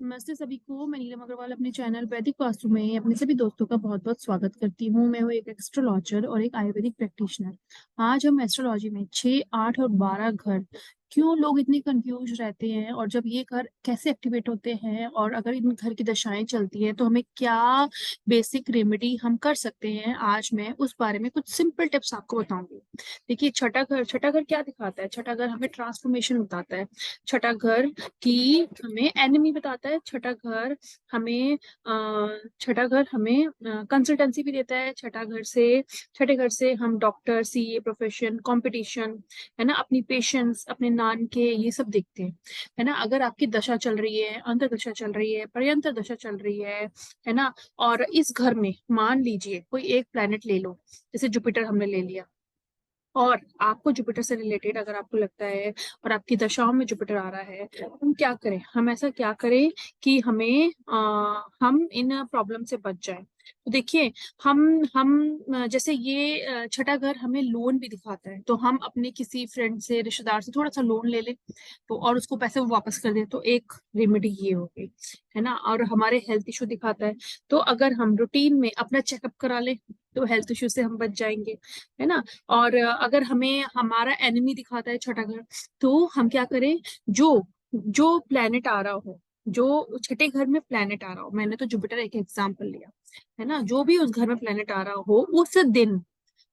नमस्ते सभी को। मैं नीलम अग्रवाल अपने चैनल वैदिक वास्तु में अपने सभी दोस्तों का बहुत बहुत स्वागत करती हूँ। मैं हूँ एक एस्ट्रोलॉजर और एक आयुर्वेदिक प्रैक्टिशनर। आज हम एस्ट्रोलॉजी में 6, 8 और 12 घर क्यों लोग इतने कंफ्यूज रहते हैं और जब ये घर कैसे एक्टिवेट होते हैं और अगर इन घर की दशाएं चलती हैं तो हमें क्या बेसिक रेमेडी हम कर सकते हैं, आज मैं उस बारे में कुछ सिंपल टिप्स आपको बताऊंगी। देखिए, छठा घर क्या दिखाता है? छठा घर हमें ट्रांसफॉर्मेशन बताता है। छठा घर कि हमें एनिमी बताता है। छठा घर हमें कंसल्टेंसी भी देता है। छठे घर से हम डॉक्टर, सीए, प्रोफेशन, कंपटीशन, है ना, अपनी पेशेंस, अपने नान के, ये सब देखते हैं। है ना, अगर आपकी दशा चल रही है, अंतर दशा चल रही है, पर्यंतर दशा चल रही है ना, और इस घर में मान लीजिए कोई एक प्लेनेट ले लो, जैसे जुपिटर हमने ले लिया, और आपको जुपिटर से रिलेटेड अगर आपको लगता है और आपकी दशाओं में जुपिटर आ रहा है, हम क्या करें? हम ऐसा क्या करें कि हम इन प्रॉब्लम से बच जाए? तो देखिए, जैसे ये छठा घर हमें लोन भी दिखाता है, तो हम अपने किसी फ्रेंड से, रिश्तेदार से थोड़ा सा लोन ले लें तो और उसको पैसे वो वापस कर दें, तो एक रेमेडी ये हो गई, है ना। और हमारे हेल्थ इशू दिखाता है, तो अगर हम रूटीन में अपना चेकअप करा लें तो हेल्थ इशू से हम बच जाएंगे, है ना। और अगर हमें हमारा एनिमी दिखाता है छठा घर, तो हम क्या करें? जो जो प्लेनेट आ रहा हो, जो छठे घर में प्लेनेट आ रहा हो, मैंने तो जुपिटर एक एग्जांपल लिया, है ना, जो भी उस घर में प्लेनेट आ रहा हो, उस दिन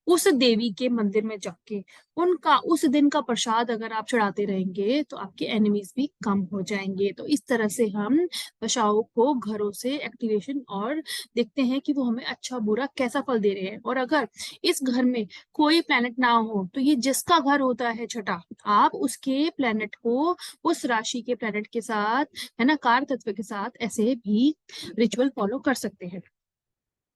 उस देवी के मंदिर में जाके उनका उस दिन का प्रसाद अगर आप चढ़ाते रहेंगे तो आपके एनिमीज भी कम हो जाएंगे। तो इस तरह से हम दशाओं को घरों से एक्टिवेशन और देखते हैं कि वो हमें अच्छा बुरा कैसा फल दे रहे हैं। और अगर इस घर में कोई प्लेनेट ना हो तो ये जिसका घर होता है छठा, आप उसके प्लेनेट को उस राशि के प्लेनेट के साथ, है ना, कार तत्व के साथ ऐसे भी रिचुअल फॉलो कर सकते हैं।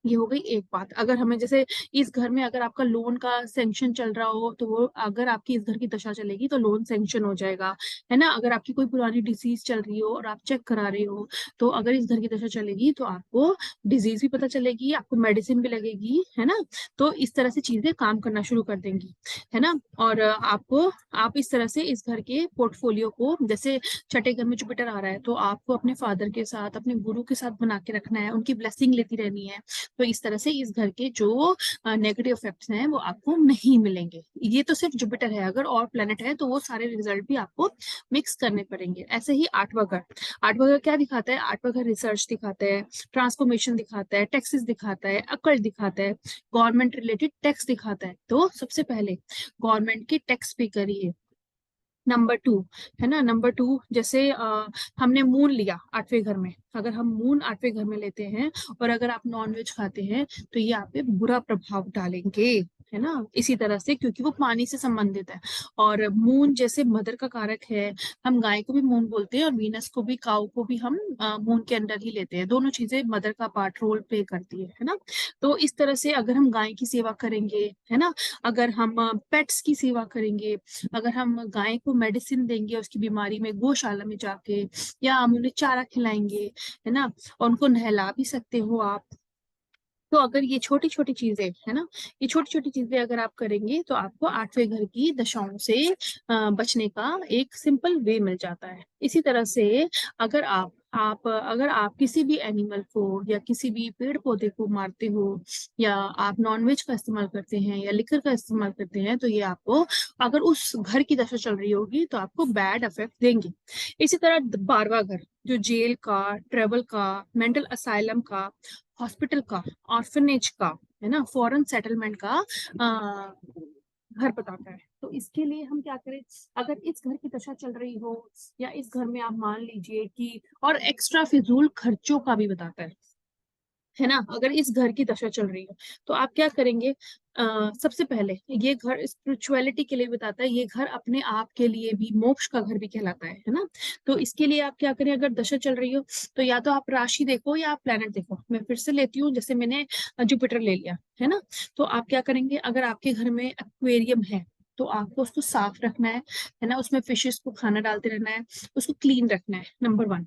ये हो गई एक बात। अगर हमें जैसे इस घर में अगर आपका लोन का सेंक्शन चल रहा हो तो वो, अगर आपकी इस घर की दशा चलेगी तो लोन सेंक्शन हो जाएगा, है ना। अगर आपकी कोई पुरानी डिजीज चल रही हो और आप चेक करा रहे हो, तो अगर इस घर की दशा चलेगी तो आपको डिजीज भी पता चलेगी, आपको मेडिसिन भी लगेगी, है ना। तो इस तरह से चीजें काम करना शुरू कर देंगी, है ना। और आप इस तरह से इस घर के पोर्टफोलियो को, जैसे छठे घर में जुपिटर आ रहा है तो आपको अपने फादर के साथ, अपने गुरु के साथ बना के रखना है, उनकी ब्लेसिंग लेती रहनी है। तो इस तरह से इस घर के जो नेगेटिव इफेक्ट्स हैं वो आपको नहीं मिलेंगे। ये तो सिर्फ जुपिटर है, अगर और प्लेनेट है तो वो सारे रिजल्ट भी आपको मिक्स करने पड़ेंगे। ऐसे ही आठवां घर क्या दिखाता है? आठवां घर रिसर्च दिखाता है, ट्रांसफॉर्मेशन दिखाता है, टैक्सेस दिखाता है, अकल्ट दिखाता है, गवर्नमेंट रिलेटेड टैक्स दिखाता है। तो सबसे पहले गवर्नमेंट की टैक्स पे करिए। नंबर 2, है ना, नंबर 2, जैसे हमने मून लिया आठवें घर में, अगर हम मून आठवें घर में लेते हैं और अगर आप नॉनवेज खाते हैं तो ये आप पे बुरा प्रभाव डालेंगे, है ना। इसी तरह से, क्योंकि वो पानी से संबंधित है और मून जैसे मदर का कारक है, हम गाय को भी मून बोलते हैं और वीनस को भी, काऊ को भी हम मून के अंडर ही लेते हैं। दोनों चीजें मदर का पार्ट रोल प्ले करती है ना। तो इस तरह से अगर हम गाय की सेवा करेंगे, है ना, अगर हम पेट्स की सेवा करेंगे, अगर हम गाय को मेडिसिन देंगे उसकी बीमारी में गौशाला में जाके, या हम उन्हें चारा खिलाएंगे, है ना, और उनको नहला भी सकते हो आप। तो अगर ये छोटी छोटी चीजें, है ना, ये छोटी छोटी चीजें अगर आप करेंगे तो आपको आठवें घर की दशाओं से बचने का एक सिंपल वे मिल जाता है। इसी तरह से अगर आप किसी भी एनिमल को या किसी भी पेड़ पौधे को मारते हो, या आप नॉनवेज का इस्तेमाल करते हैं या लिकर का इस्तेमाल करते हैं, तो ये आपको, अगर उस घर की दशा चल रही होगी तो आपको बैड इफेक्ट देंगे। इसी तरह 12वां घर, जो जेल का, ट्रेवल का, मेंटल असाइलम का, हॉस्पिटल का, ऑर्फनेज का, है ना, फॉरेन सेटलमेंट का घर बताता है। तो इसके लिए हम क्या करें? अगर इस घर की दशा चल रही हो, या इस घर में आप मान लीजिए कि, और एक्स्ट्रा फिजूल खर्चों का भी बताता है ना, अगर इस घर की दशा चल रही है तो आप क्या करेंगे? सबसे पहले ये घर स्पिरिचुअलिटी के लिए बताता है, ये घर अपने आप के लिए भी मोक्ष का घर भी कहलाता है ना। तो इसके लिए आप क्या करें? अगर दशा चल रही हो तो या तो आप राशि देखो या आप प्लेनेट देखो। मैं फिर से लेती हूँ, जैसे मैंने जुपिटर ले लिया, है ना। तो आप क्या करेंगे? अगर आपके घर में एक्वेरियम है, तो आपको उसको साफ रखना है ना, उसमें फिशेस को खाना डालते रहना है, उसको क्लीन रखना है, नंबर 1,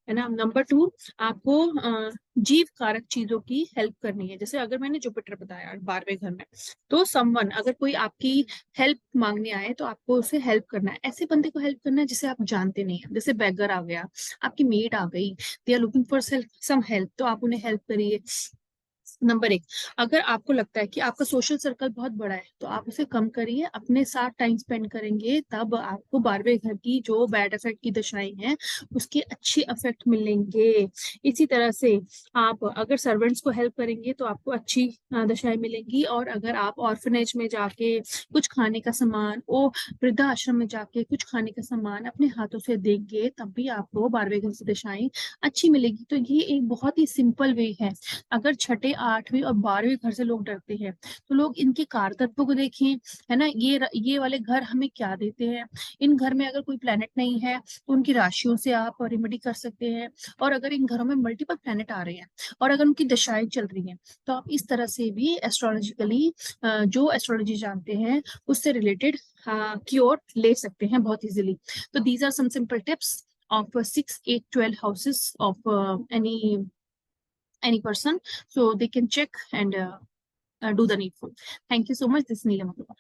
है ना। नंबर 2, आपको जीव कारक चीजों की हेल्प करनी है। जैसे अगर मैंने जुपिटर बताया 12वें घर में, तो समवन अगर कोई आपकी हेल्प मांगने आए तो आपको उसे हेल्प करना है। ऐसे बंदे को हेल्प करना है जिसे आप जानते नहीं है, जैसे बेगर आ गया, आपकी मेड आ गई, they are looking for some help, तो आप उन्हें हेल्प करिए। नंबर 1, अगर आपको लगता है कि आपका सोशल सर्कल बहुत बड़ा है तो आप उसे कम करिए, अपने साथ टाइम स्पेंड करेंगे तब आपको 12वें घर की जो बैड इफेक्ट की दशाएं हैं उसके अच्छे इफेक्ट मिलेंगे। इसी तरह से आप अगर सर्वेंट्स को हेल्प करेंगे तो आपको अच्छी दशाएं मिलेंगी, और अगर आप ऑर्फनेज में जाके कुछ खाने का सामान, ओ वृद्धा आश्रम में जाके कुछ खाने का सामान अपने हाथों से देंगे तब भी आपको 12वें घर से दशाएं अच्छी मिलेगी। तो ये एक बहुत ही सिंपल वे है। अगर छठे 8वें और 12वें घर से लोग डरते हैं तो लोग इनके कारतत्व को देखें, है ना। ये वाले घर हमें क्या देते हैं। इन घर में अगर कोई प्लेनेट नहीं है तो उनकी राशियों से आप रेमेडी कर सकते हैं। और अगर इन घरों में मल्टीपल प्लेनेट आ रहे हैं और अगर उनकी दशाएं चल रही हैं तो आप इस तरह से भी एस्ट्रोलॉजिकली, जो एस्ट्रोलॉजी जानते हैं उससे रिलेटेड क्योर ले सकते हैं बहुत इजीली। तो these are some simple tips of 6, 8, 12 houses of any person, so they can check and do the needful. Thank you so much. This is Neelam Agarwal.